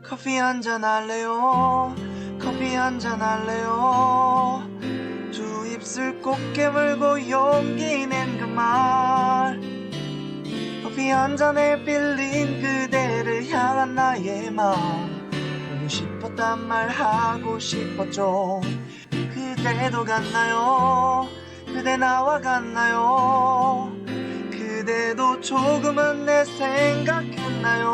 커피 한잔 할래요? 커피 한잔 할래요? 두 입술 꼭 깨물고 용기 낸 그 말, 커피 한 잔에 빌린 그대를 향한 나의 마음, 보고 싶었단 말 하고 싶었죠. 그대도 같나요? 그대 나와 같나요? 그대도 조금은 내 생각했나요?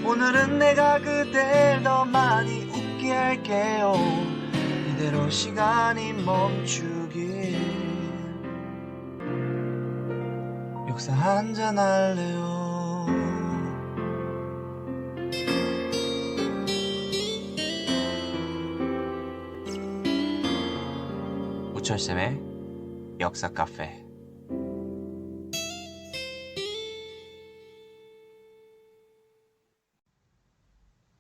오늘은 내가 그댈 더 많이 웃게 할게요. 이대로 시간이 멈추길. 역사 한잔 할래요? 우철쌤의 역사 카페.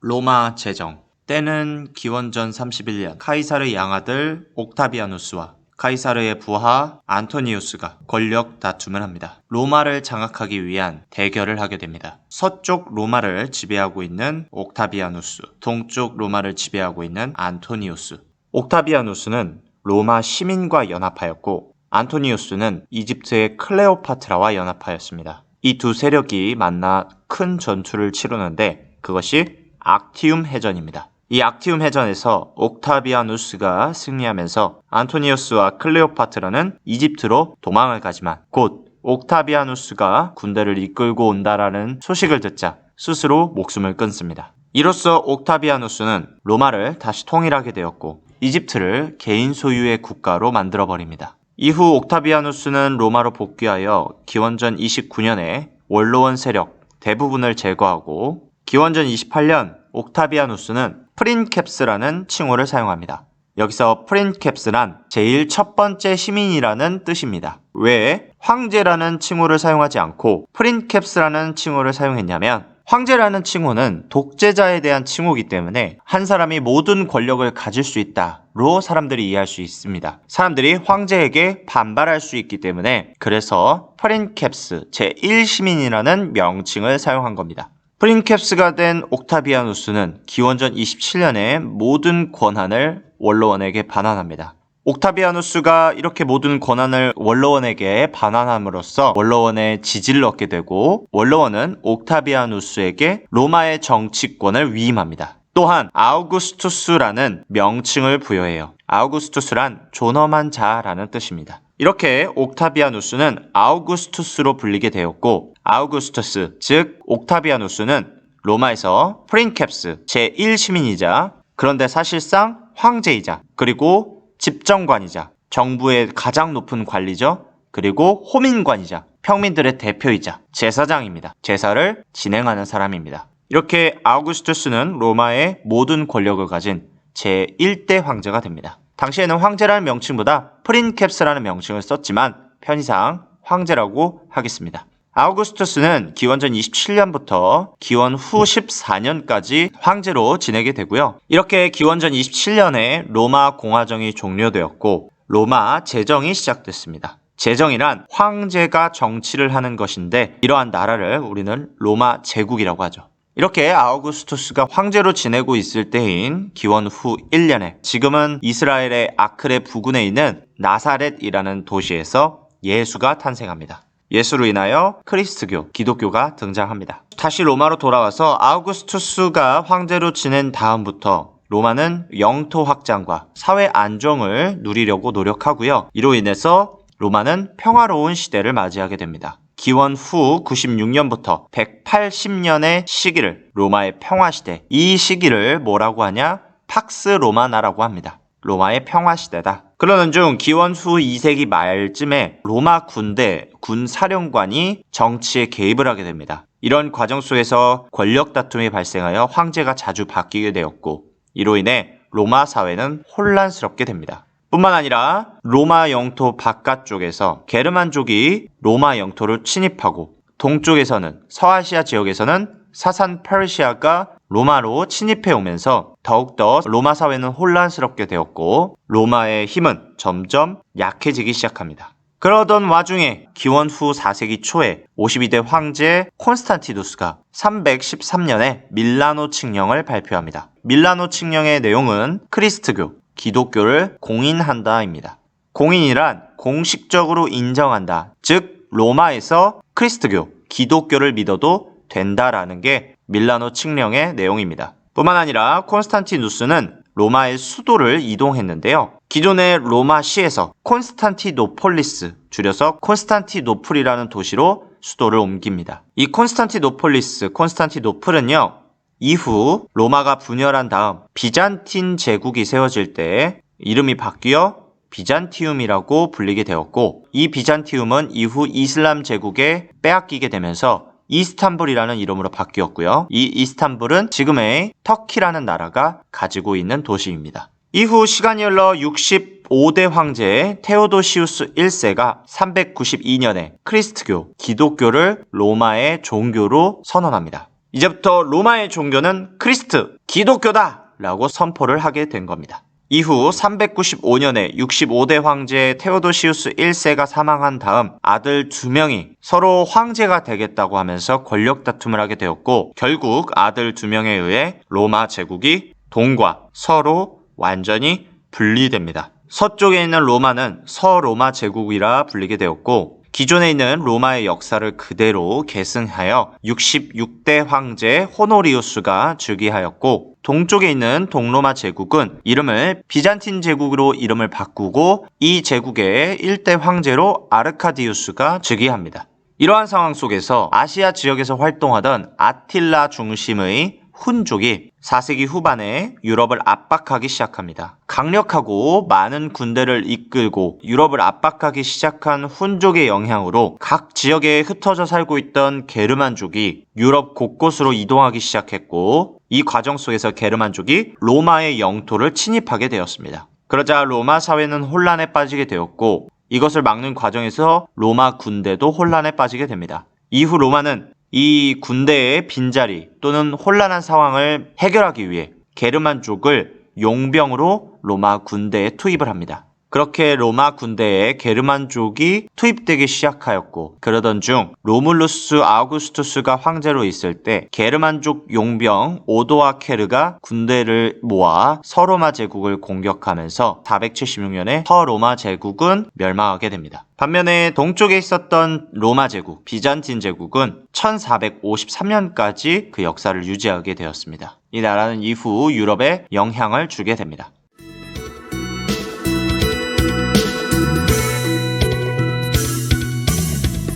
로마 제정. 때는 기원전 31년 카이사르 양아들 옥타비아누스와 카이사르의 부하 안토니우스가 권력 다툼을 합니다. 로마를 장악하기 위한 대결을 하게 됩니다. 서쪽 로마를 지배하고 있는 옥타비아누스, 동쪽 로마를 지배하고 있는 안토니우스. 옥타비아누스는 로마 시민과 연합하였고 안토니우스는 이집트의 클레오파트라와 연합하였습니다. 이 두 세력이 만나 큰 전투를 치르는데 그것이 악티움 해전입니다. 이 악티움 해전에서 옥타비아누스가 승리하면서 안토니우스와 클레오파트라는 이집트로 도망을 가지만 곧 옥타비아누스가 군대를 이끌고 온다라는 소식을 듣자 스스로 목숨을 끊습니다. 이로써 옥타비아누스는 로마를 다시 통일하게 되었고 이집트를 개인 소유의 국가로 만들어버립니다. 이후 옥타비아누스는 로마로 복귀하여 기원전 29년에 원로원 세력 대부분을 제거하고 기원전 28년 옥타비아누스는 프린캡스라는 칭호를 사용합니다. 여기서 프린캡스란 제일 첫 번째 시민이라는 뜻입니다. 왜 황제라는 칭호를 사용하지 않고 프린캡스라는 칭호를 사용했냐면 황제라는 칭호는 독재자에 대한 칭호이기 때문에 한 사람이 모든 권력을 가질 수 있다로 사람들이 이해할 수 있습니다. 사람들이 황제에게 반발할 수 있기 때문에 그래서 프린캡스 제1시민이라는 명칭을 사용한 겁니다. 프린캡스가 된 옥타비아누스는 기원전 27년에 모든 권한을 원로원에게 반환합니다. 옥타비아누스가 이렇게 모든 권한을 원로원에게 반환함으로써 원로원의 지지를 얻게 되고 원로원은 옥타비아누스에게 로마의 정치권을 위임합니다. 또한 아우구스투스라는 명칭을 부여해요. 아우구스투스란 존엄한 자라는 뜻입니다. 이렇게 옥타비아누스는 아우구스투스로 불리게 되었고 아우구스투스, 즉 옥타비아누스는 로마에서 프린캡스 제1시민이자 그런데 사실상 황제이자 그리고 집정관이자 정부의 가장 높은 관리죠. 그리고 호민관이자 평민들의 대표이자 제사장입니다. 제사를 진행하는 사람입니다. 이렇게 아우구스투스는 로마의 모든 권력을 가진 제1대 황제가 됩니다. 당시에는 황제라는 명칭보다 프린캡스라는 명칭을 썼지만 편의상 황제라고 하겠습니다. 아우구스투스는 기원전 27년부터 기원 후 14년까지 황제로 지내게 되고요. 이렇게 기원전 27년에 로마 공화정이 종료되었고 로마 제정이 시작됐습니다. 제정이란 황제가 정치를 하는 것인데 이러한 나라를 우리는 로마 제국이라고 하죠. 이렇게 아우구스투스가 황제로 지내고 있을 때인 기원 후 1년에 지금은 이스라엘의 아크레 부근에 있는 나사렛이라는 도시에서 예수가 탄생합니다. 예수로 인하여 크리스트교, 기독교가 등장합니다. 다시 로마로 돌아와서 아우구스투스가 황제로 지낸 다음부터 로마는 영토 확장과 사회 안정을 누리려고 노력하고요. 이로 인해서 로마는 평화로운 시대를 맞이하게 됩니다. 기원 후 96년부터 180년의 시기를 로마의 평화시대, 이 시기를 뭐라고 하냐? 팍스 로마나라고 합니다. 로마의 평화시대다. 그러는 중 기원 후 2세기 말쯤에 로마 군대, 군사령관이 정치에 개입을 하게 됩니다. 이런 과정 속에서 권력 다툼이 발생하여 황제가 자주 바뀌게 되었고 이로 인해 로마 사회는 혼란스럽게 됩니다. 뿐만 아니라 로마 영토 바깥쪽에서 게르만족이 로마 영토를 침입하고 동쪽에서는 서아시아 지역에서는 사산 페르시아가 로마로 침입해 오면서 더욱더 로마 사회는 혼란스럽게 되었고 로마의 힘은 점점 약해지기 시작합니다. 그러던 와중에 기원 후 4세기 초에 52대 황제 콘스탄티누스가 313년에 밀라노 칙령을 발표합니다. 밀라노 칙령의 내용은 크리스트교, 기독교를 공인한다입니다. 공인이란 공식적으로 인정한다. 즉 로마에서 크리스트교, 기독교를 믿어도 된다라는 게 밀라노 칙령의 내용입니다. 뿐만 아니라 콘스탄티누스는 로마의 수도를 이동했는데요. 기존의 로마시에서 콘스탄티노폴리스, 줄여서 콘스탄티노플이라는 도시로 수도를 옮깁니다. 이 콘스탄티노폴은요, 이후 로마가 분열한 다음 비잔틴 제국이 세워질 때 이름이 바뀌어 비잔티움이라고 불리게 되었고, 이 비잔티움은 이후 이슬람 제국에 빼앗기게 되면서 이스탄불이라는 이름으로 바뀌었고요. 이 이스탄불은 지금의 터키라는 나라가 가지고 있는 도시입니다. 이후 시간이 흘러 65대 황제 테오도시우스 1세가 392년에 크리스트교, 기독교를 로마의 종교로 선언합니다. 이제부터 로마의 종교는 크리스트, 기독교다! 라고 선포를 하게 된 겁니다. 이후 395년에 65대 황제 테오도시우스 1세가 사망한 다음 아들 2명이 서로 황제가 되겠다고 하면서 권력 다툼을 하게 되었고, 결국 아들 2명에 의해 로마 제국이 동과 서로 완전히 분리됩니다. 서쪽에 있는 로마는 서로마 제국이라 불리게 되었고, 기존에 있는 로마의 역사를 그대로 계승하여 66대 황제 호노리우스가 즉위하였고, 동쪽에 있는 동로마 제국은 이름을 비잔틴 제국으로 이름을 바꾸고 이 제국의 1대 황제로 아르카디우스가 즉위합니다. 이러한 상황 속에서 아시아 지역에서 활동하던 아틸라 중심의 훈족이 4세기 후반에 유럽을 압박하기 시작합니다. 강력하고 많은 군대를 이끌고 유럽을 압박하기 시작한 훈족의 영향으로 각 지역에 흩어져 살고 있던 게르만족이 유럽 곳곳으로 이동하기 시작했고, 이 과정 속에서 게르만족이 로마의 영토를 침입하게 되었습니다. 그러자 로마 사회는 혼란에 빠지게 되었고, 이것을 막는 과정에서 로마 군대도 혼란에 빠지게 됩니다. 이후 로마는 이 군대의 빈자리 또는 혼란한 상황을 해결하기 위해 게르만족을 용병으로 로마 군대에 투입을 합니다. 그렇게 로마 군대에 게르만족이 투입되기 시작하였고, 그러던 중 로물루스 아우구스투스가 황제로 있을 때 게르만족 용병 오도아케르가 군대를 모아 서로마 제국을 공격하면서 476년에 서로마 제국은 멸망하게 됩니다. 반면에 동쪽에 있었던 로마 제국, 비잔틴 제국은 1453년까지 그 역사를 유지하게 되었습니다. 이 나라는 이후 유럽에 영향을 주게 됩니다.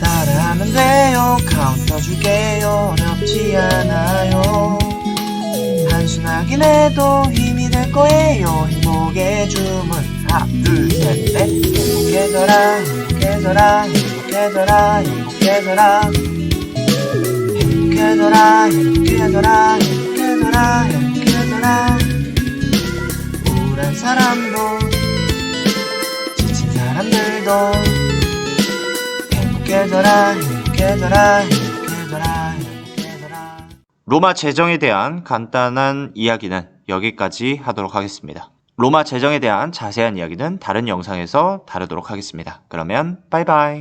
따라하면 돼요. 카운터 줄게요. 어렵지 않아요. 단순하긴 해도 힘이 될 거예요. 행복의 주문 하나 둘 셋 넷. 행복해져라 행복해져라 행복해져라 행복해져라 행복해져라 행복해져라 행복해져라 행복해져라. 우울한 사람도 지친 사람들도 행복해져라 행복해져라 행복해져라 행복해져라. 로마 제정에 대한 간단한 이야기는 여기까지 하도록 하겠습니다. 로마 제정에 대한 자세한 이야기는 다른 영상에서 다루도록 하겠습니다. 그러면 빠이빠이.